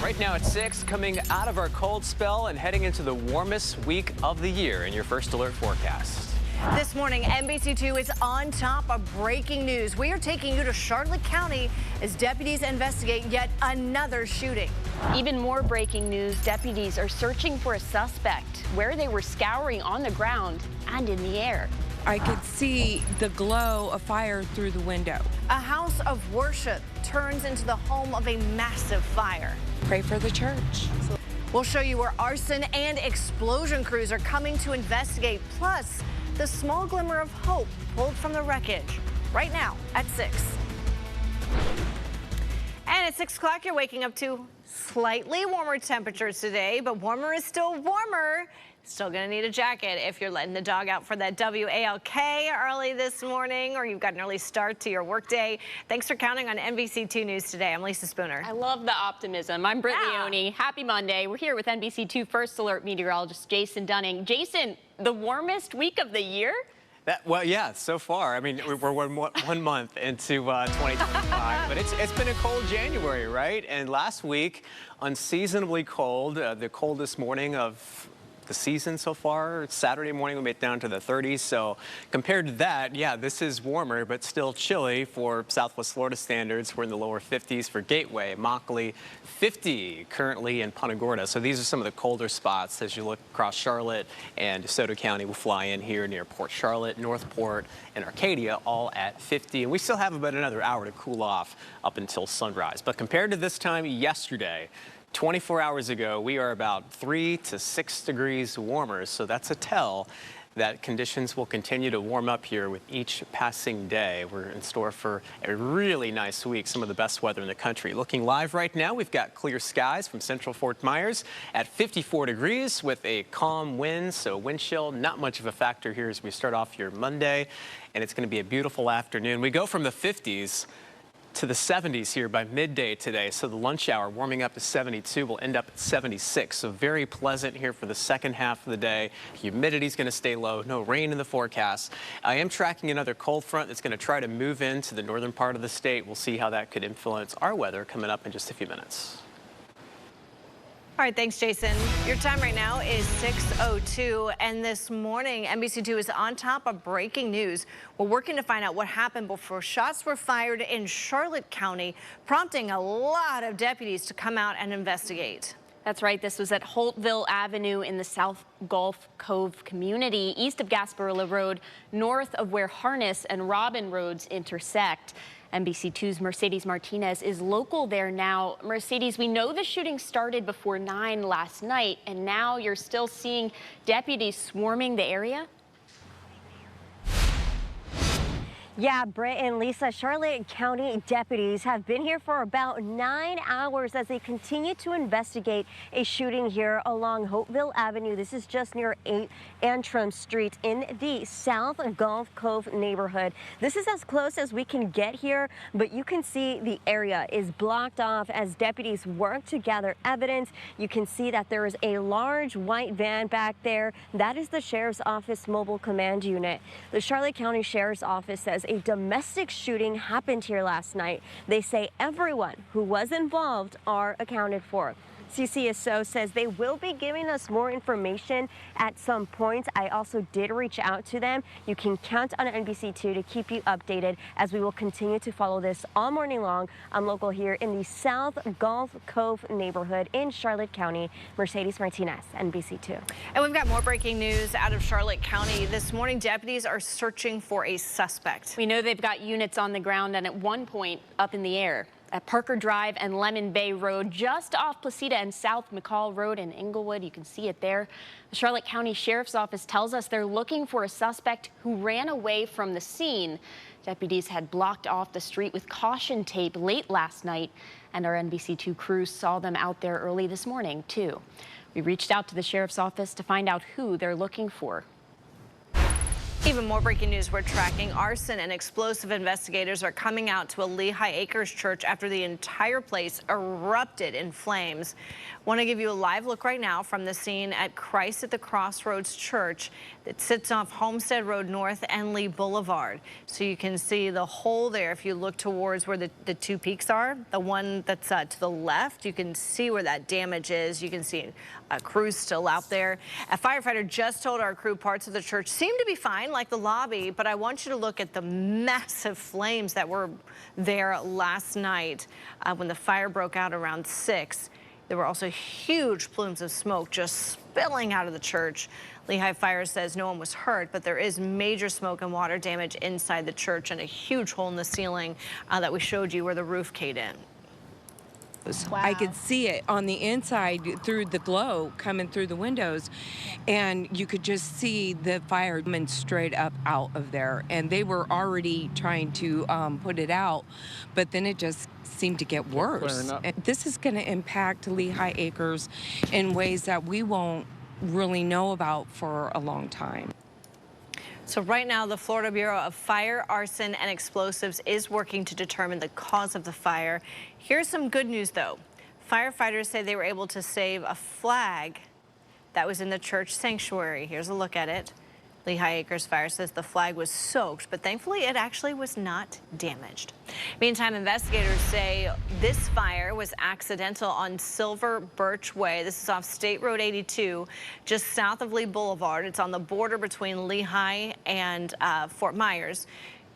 Right now at 6, coming out of our cold spell and heading into the warmest week of the year in your first alert forecast. This morning, NBC2 is on top of breaking news. We are taking you to Charlotte County as deputies investigate yet another shooting. Even more breaking news, deputies are searching for a suspect where they were scouring on the ground and in the air. I could see the glow of fire through the window. A house of worship turns into the home of a massive fire. Pray for the church. We'll show you where arson and explosion crews are coming to investigate, plus the small glimmer of hope pulled from the wreckage right now at 6. And at 6 o'clock, you're waking up to slightly warmer temperatures today, but warmer is still warmer. Still gonna need a jacket if you're letting the dog out for that WALK early this morning, or you've got an early start to your workday. Thanks for counting on NBC2 News today. I'm Lisa Spooner. I love the optimism. I'm Britt Leone. Happy Monday. We're here with NBC2 First Alert meteorologist Jason Dunning. Jason, the warmest week of the year? Well, yeah, so far. I mean, we're one month into 2025, but it's been a cold January, right? And last week, unseasonably cold, the coldest morning of the season so far. Saturday morning we made it down to the 30s, so compared to that, yeah, this is warmer but still chilly for Southwest Florida standards. We're in the lower 50s for Gateway, Immokalee, 50 currently in Punta Gorda. So these are some of the colder spots as you look across Charlotte and DeSoto County. We'll fly in here near Port Charlotte, Northport, and Arcadia, all at 50. And we still have about another hour to cool off up until sunrise. But compared to this time yesterday, 24 hours ago, we are about 3 to 6 degrees warmer, so that's a tell that conditions will continue to warm up here with each passing day. We're in store for a really nice week, some of the best weather in the country. Looking live right now, we've got clear skies from Central Fort Myers at 54 degrees with a calm wind, so wind chill, not much of a factor here as we start off your Monday, and it's going to be a beautiful afternoon. We go from the 50s to the 70s here by midday today. So the lunch hour warming up to 72 will end up at 76. So very pleasant here for the second half of the day. Humidity is going to stay low. No rain in the forecast. I am tracking another cold front that's going to try to move into the northern part of the state. We'll see how that could influence our weather coming up in just a few minutes. All right, thanks, Jason. Your time right now is 6:02, and this morning, NBC2 is on top of breaking news. We're working to find out what happened before shots were fired in Charlotte County, prompting a lot of deputies to come out and investigate. That's right. This was at Holtville Avenue in the South Gulf Cove community, east of Gasparilla Road, north of where Harness and Robin Roads intersect. NBC2's Mercedes Martinez is local there now. Mercedes, we know the shooting started before 9 last night, and now you're still seeing deputies swarming the area? Yeah, Britt and Lisa, Charlotte County deputies have been here for about 9 hours as they continue to investigate a shooting here along Holtville Avenue. This is just near 8 Antrim Street in the South Gulf Cove neighborhood. This is as close as we can get here, but you can see the area is blocked off as deputies work to gather evidence. You can see that there is a large white van back there. That is the Sheriff's Office Mobile Command Unit. The Charlotte County Sheriff's Office says a domestic shooting happened here last night. They say everyone who was involved are accounted for. CCSO says they will be giving us more information at some point. I also did reach out to them. You can count on NBC2 to keep you updated as we will continue to follow this all morning long. I'm local here in the South Gulf Cove neighborhood in Charlotte County. Mercedes Martinez, NBC2. And we've got more breaking news out of Charlotte County. This morning, deputies are searching for a suspect. We know they've got units on the ground and at one point up in the air. At Parker Drive and Lemon Bay Road, just off Placida and South McCall Road in Inglewood. You can see it there. The Charlotte County Sheriff's Office tells us they're looking for a suspect who ran away from the scene. Deputies had blocked off the street with caution tape late last night, and our NBC2 crews saw them out there early this morning, too. We reached out to the Sheriff's Office to find out who they're looking for. Even more breaking news we're tracking. Arson and explosive investigators are coming out to a Lehigh Acres church after the entire place erupted in flames. Want to give you a live look right now from the scene at Christ at the Crossroads Church that sits off Homestead Road North and Lee Boulevard. So you can see the hole there if you look towards where the two peaks are. The one that's to the left, you can see where that damage is. You can see crews still out there. A firefighter just told our crew parts of the church seem to be fine, like the lobby, but I want you to look at the massive flames that were there last night when the fire broke out around 6. There were also huge plumes of smoke just spilling out of the church. Lehigh Fire says no one was hurt, but there is major smoke and water damage inside the church and a huge hole in the ceiling that we showed you where the roof caved in. Wow. I could see it on the inside through the glow coming through the windows, and you could just see the fire coming straight up out of there. And they were already trying to put it out, but then it just seemed to get worse. And this is going to impact Lehigh Acres in ways that we won't really know about for a long time. So right now, the Florida Bureau of Fire, Arson, and Explosives is working to determine the cause of the fire. Here's some good news, though. Firefighters say they were able to save a flag that was in the church sanctuary. Here's a look at it. Lehigh Acres Fire says the flag was soaked, but thankfully it actually was not damaged. Meantime, investigators say this fire was accidental on Silver Birch Way. This is off State Road 82, just south of Lee Boulevard. It's on the border between Lehigh and Fort Myers.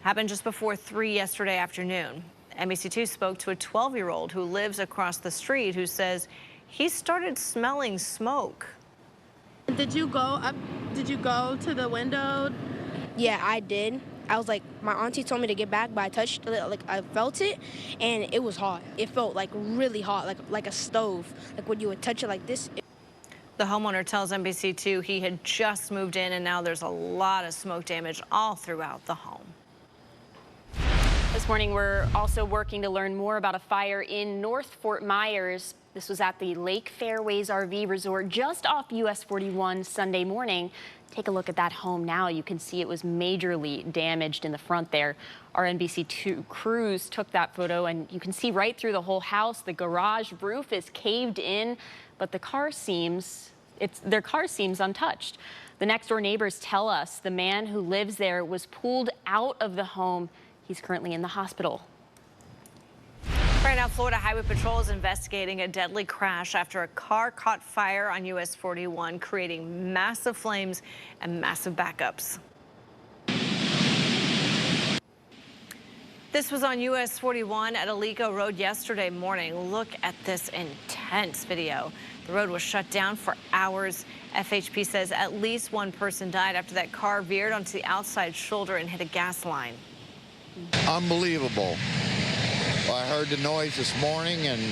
Happened just before 3 yesterday afternoon. NBC2 spoke to a 12-year-old who lives across the street who says he started smelling smoke. Did you go up? Did you go to the window? Yeah, I did. I was like, my auntie told me to get back, but I touched it, like I felt it, and it was hot. It felt like really hot, like a stove. Like when you would touch it like this. The homeowner tells NBC2 he had just moved in, and now there's a lot of smoke damage all throughout the home. This morning, we're also working to learn more about a fire in North Fort Myers. This was at the Lake Fairways RV Resort just off US 41 Sunday morning. Take a look at that home now. You can see it was majorly damaged in the front there. Our NBC2 crews took that photo, and you can see right through the whole house. The garage roof is caved in, but their car seems untouched. The next door neighbors tell us the man who lives there was pulled out of the home. He's currently in the hospital. Right now, Florida Highway Patrol is investigating a deadly crash after a car caught fire on US 41, creating massive flames and massive backups. This was on US 41 at Alico Road yesterday morning. Look at this intense video. The road was shut down for hours. FHP says at least one person died after that car veered onto the outside shoulder and hit a gas line. Unbelievable. Well, I heard the noise this morning, and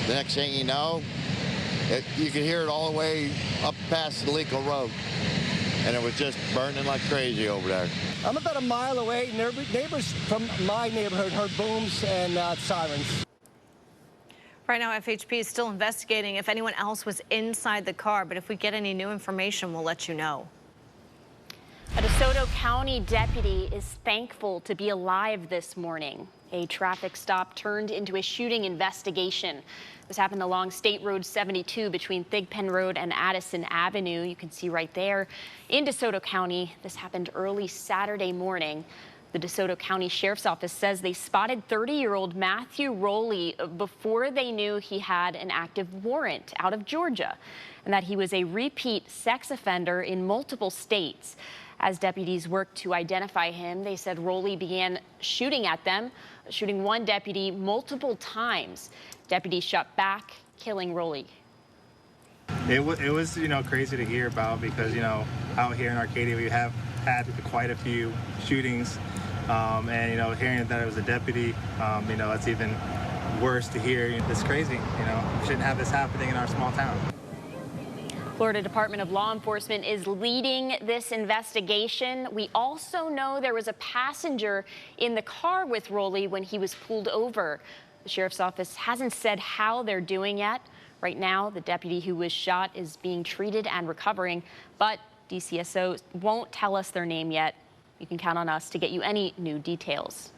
the next thing you know, you could hear it all the way up past the Alico Road, and it was just burning like crazy over there. I'm about a mile away. Neighbors from my neighborhood heard booms and sirens. Right now, FHP is still investigating if anyone else was inside the car, but if we get any new information, we'll let you know. A DeSoto County deputy is thankful to be alive this morning. A traffic stop turned into a shooting investigation. This happened along State Road 72 between Thigpen Road and Addison Avenue. You can see right there in DeSoto County. This happened early Saturday morning. The DeSoto County Sheriff's Office says they spotted 30-year-old Matthew Rowley before they knew he had an active warrant out of Georgia, and that he was a repeat sex offender in multiple states. As deputies worked to identify him, they said Rowley began shooting at them, shooting one deputy multiple times. Deputies shot back, killing Rowley. It was, crazy to hear about because, out here in Arcadia we have had quite a few shootings, and, hearing that it was a deputy, it's even worse to hear. It's crazy, we shouldn't have this happening in our small town. Florida Department of Law Enforcement is leading this investigation. We also know there was a passenger in the car with Rowley when he was pulled over. The Sheriff's Office hasn't said how they're doing yet. Right now, the deputy who was shot is being treated and recovering, but DCSO won't tell us their name yet. You can count on us to get you any new details.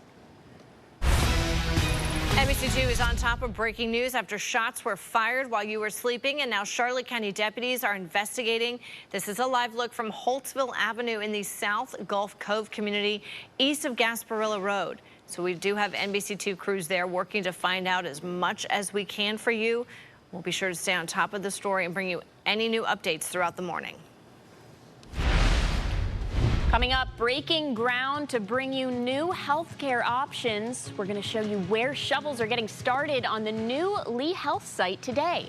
NBC2 is on top of breaking news after shots were fired while you were sleeping, and now Charlotte County deputies are investigating. This is a live look from Holtzville Avenue in the South Gulf Cove community east of Gasparilla Road. So we do have NBC2 crews there working to find out as much as we can for you. We'll be sure to stay on top of the story and bring you any new updates throughout the morning. Coming up, breaking ground to bring you new healthcare options. We're going to show you where shovels are getting started on the new Lee Health site today.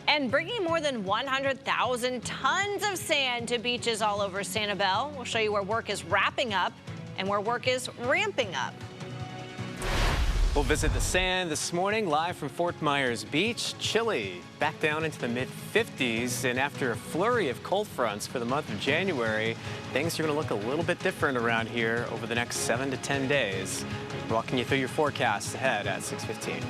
And bringing more than 100,000 tons of sand to beaches all over Sanibel. We'll show you where work is wrapping up and where work is ramping up. We'll visit the sand this morning, live from Fort Myers Beach. Chilly, back down into the mid-50s, and after a flurry of cold fronts for the month of January, things are going to look a little bit different around here over the next 7 to 10 days. Walking you through your forecast ahead at 6:15.